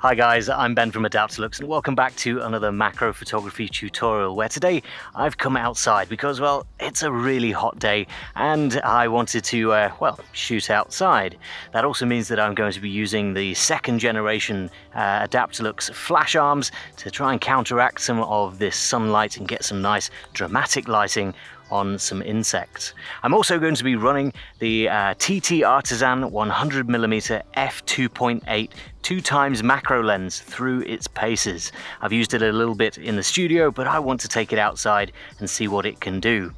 Hi guys, I'm Ben from Adaptalux and welcome back to another macro photography tutorial where today I've come outside because, well, it's a really hot day and I wanted to, shoot outside. That also means that I'm going to be using the second generation Adaptalux Flash Arms to try and counteract some of this sunlight and get some nice dramatic lighting on some insects. I'm also going to be running the TTArtisan 100mm f2.8 2x macro lens through its paces. I've used it a little bit in the studio, but I want to take it outside and see what it can do.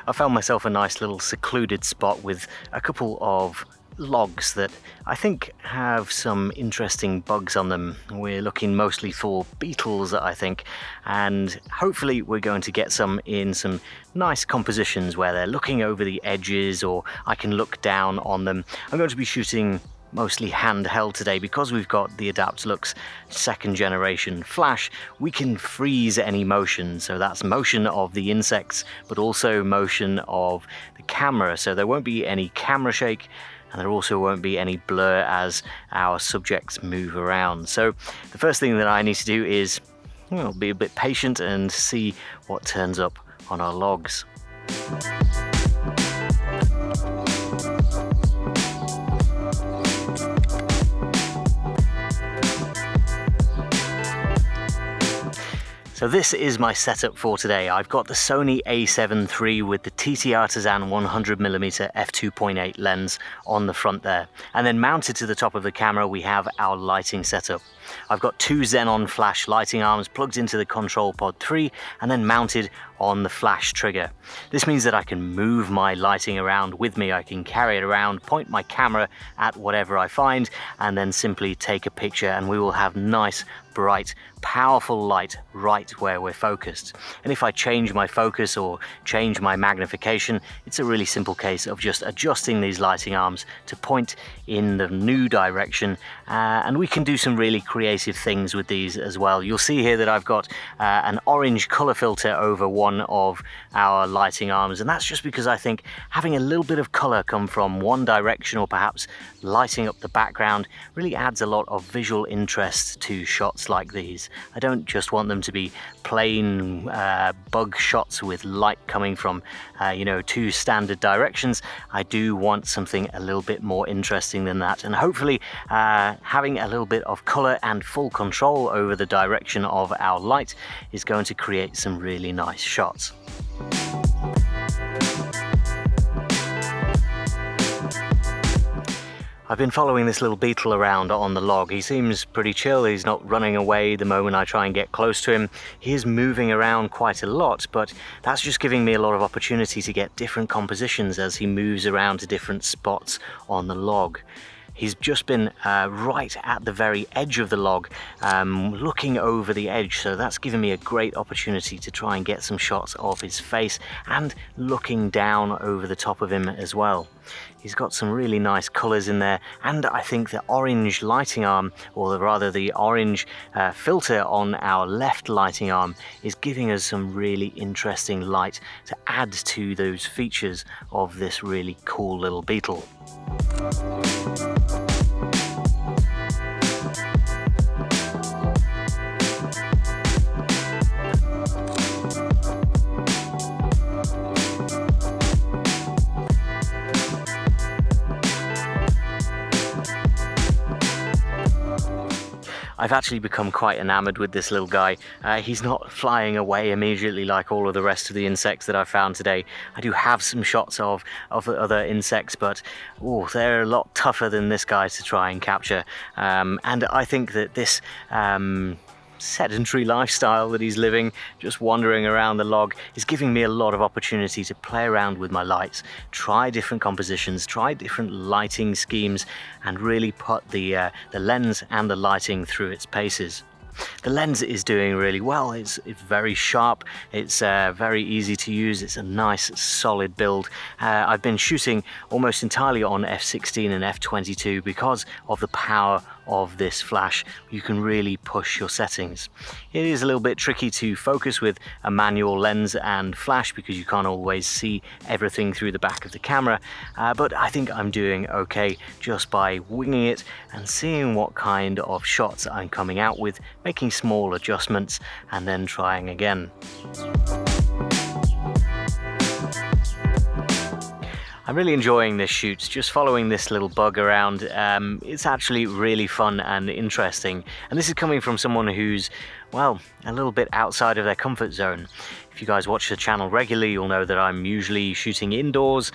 I found myself a nice little secluded spot with a couple of logs that I think have some interesting bugs on them. We're looking mostly for beetles, I think, and hopefully we're going to get some in some nice compositions where they're looking over the edges or I can look down on them. I'm going to be shooting mostly handheld today because we've got the Adaptalux second generation flash. We can freeze any motion, so that's motion of the insects but also motion of the camera, so there won't be any camera shake and there also won't be any blur as our subjects move around. So the first thing that I need to do is be a bit patient and see what turns up on our logs. So this is my setup for today. I've got the Sony a7 III with the TTArtisan 100mm f2.8 lens on the front there. And then mounted to the top of the camera we have our lighting setup. I've got two Xenon Flash lighting arms plugged into the Control Pod 3 and then mounted on the flash trigger. This means that I can move my lighting around with me. I can carry it around, point my camera at whatever I find, and then simply take a picture and we will have nice, bright, powerful light right where we're focused. And if I change my focus or change my magnification, it's a really simple case of just adjusting these lighting arms to point in the new direction, and we can do some really creative things with these as well. You'll see here that I've got an orange color filter over one of our lighting arms, and that's just because I think having a little bit of color come from one direction or perhaps lighting up the background really adds a lot of visual interest to shots like these. I don't just want them to be plain bug shots with light coming from two standard directions. I do want something a little bit more interesting than that, and hopefully having a little bit of color and full control over the direction of our light is going to create some really nice shots. I've been following this little beetle around on the log. He seems pretty chill. He's not running away the moment I try and get close to him. He is moving around quite a lot, but that's just giving me a lot of opportunity to get different compositions as he moves around to different spots on the log. He's just been right at the very edge of the log, looking over the edge, so that's given me a great opportunity to try and get some shots of his face and looking down over the top of him as well. He's got some really nice colours in there, and I think the orange lighting arm, or rather the orange filter on our left lighting arm, is giving us some really interesting light to add to those features of this really cool little beetle. I've actually become quite enamored with this little guy. He's not flying away immediately like all of the rest of the insects that I've found today. I do have some shots of other insects, but they're a lot tougher than this guy to try and capture. And I think that this sedentary lifestyle that he's living, just wandering around the log, is giving me a lot of opportunity to play around with my lights, try different compositions, try different lighting schemes, and really put the lens and the lighting through its paces. The lens is doing really well. It's very sharp, it's very easy to use, it's a nice solid build. I've been shooting almost entirely on f/16 and f/22 because of the power of this flash. You can really push your settings. It is a little bit tricky to focus with a manual lens and flash because you can't always see everything through the back of the camera, but I think I'm doing okay just by winging it and seeing what kind of shots I'm coming out with, making small adjustments and then trying again. I'm really enjoying this shoot, just following this little bug around. It's actually really fun and interesting, and this is coming from someone who's, well, a little bit outside of their comfort zone. If you guys watch the channel regularly, you'll know that I'm usually shooting indoors,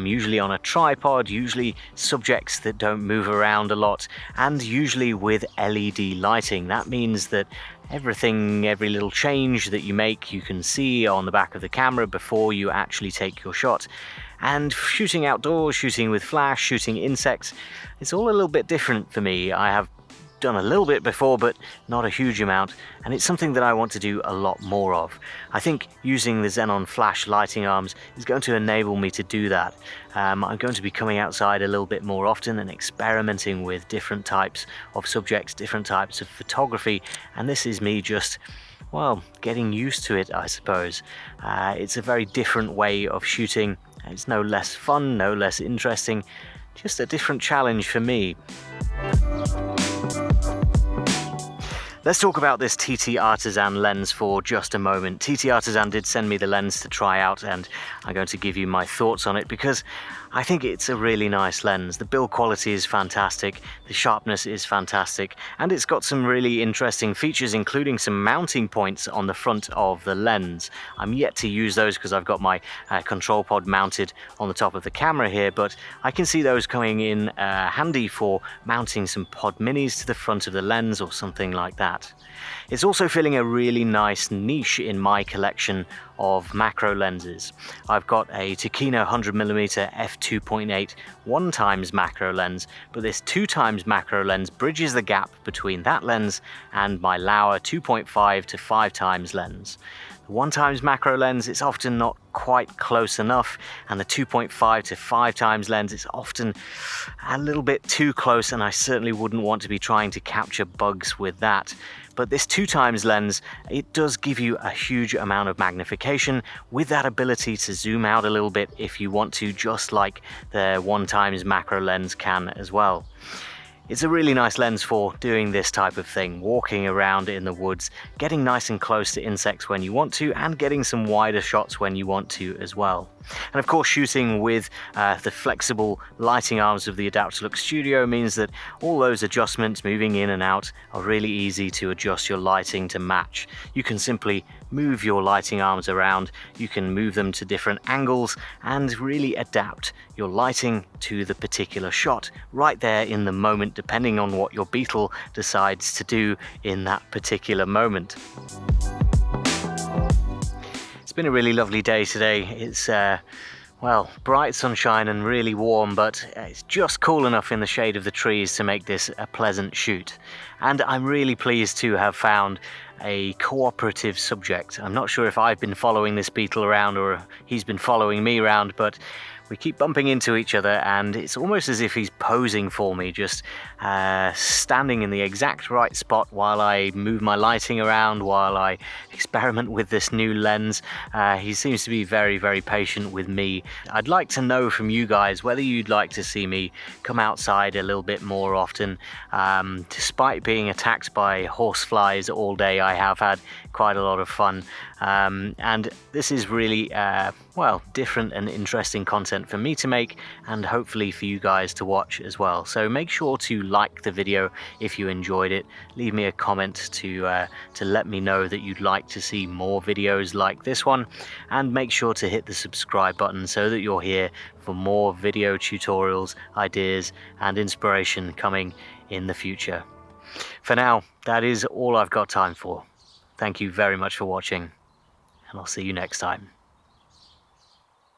usually on a tripod, usually subjects that don't move around a lot, and usually with LED lighting. That means that every little change that you make, you can see on the back of the camera before you actually take your shot. And shooting outdoors, shooting with flash, shooting insects, it's all a little bit different for me. I have done a little bit before, but not a huge amount, and it's something that I want to do a lot more of. I think using the Xenon Flash lighting arms is going to enable me to do that. I'm going to be coming outside a little bit more often and experimenting with different types of subjects, different types of photography, and this is me just, well, getting used to it, I suppose. It's a very different way of shooting. It's no less fun, no less interesting, just a different challenge for me. Let's talk about this TTArtisan lens for just a moment. TTArtisan did send me the lens to try out, and I'm going to give you my thoughts on it because I think it's a really nice lens. The build quality is fantastic, the sharpness is fantastic, and it's got some really interesting features, including some mounting points on the front of the lens. I'm yet to use those because I've got my control pod mounted on the top of the camera here, but I can see those coming in handy for mounting some pod minis to the front of the lens or something like that. It's also filling a really nice niche in my collection of macro lenses. I've got a Tokina 100mm f2.8 1x macro lens, but this 2x macro lens bridges the gap between that lens and my Lauer 2.5 to 5x lens. The 1x macro lens is often not quite close enough, and the 2.5 to 5x lens is often a little bit too close, and I certainly wouldn't want to be trying to capture bugs with that. But this 2x lens, it does give you a huge amount of magnification with that ability to zoom out a little bit if you want to, just like the 1x macro lens can as well. It's a really nice lens for doing this type of thing, walking around in the woods, getting nice and close to insects when you want to, and getting some wider shots when you want to as well. And of course, shooting with the flexible lighting arms of the Adaptalux Studio means that all those adjustments moving in and out are really easy to adjust your lighting to match. You can simply move your lighting arms around, you can move them to different angles and really adapt your lighting to the particular shot right there in the moment, depending on what your Beetle decides to do in that particular moment. It's been a really lovely day today. It's well, bright sunshine and really warm, but it's just cool enough in the shade of the trees to make this a pleasant shoot. And I'm really pleased to have found a cooperative subject. I'm not sure if I've been following this Beetle around or he's been following me around, but we keep bumping into each other, and it's almost as if he's posing for me, just standing in the exact right spot while I move my lighting around, while I experiment with this new lens. He seems to be very, very patient with me. I'd like to know from you guys whether you'd like to see me come outside a little bit more often. Despite being attacked by horseflies all day, I have had quite a lot of fun. And this is really, well, different and interesting content for me to make, and hopefully for you guys to watch as well. So make sure to like the video if you enjoyed it. Leave me a comment to let me know that you'd like to see more videos like this one, and make sure to hit the subscribe button so that you're here for more video tutorials, ideas, and inspiration coming in the future. For now, that is all I've got time for. Thank you very much for watching, and I'll see you next time.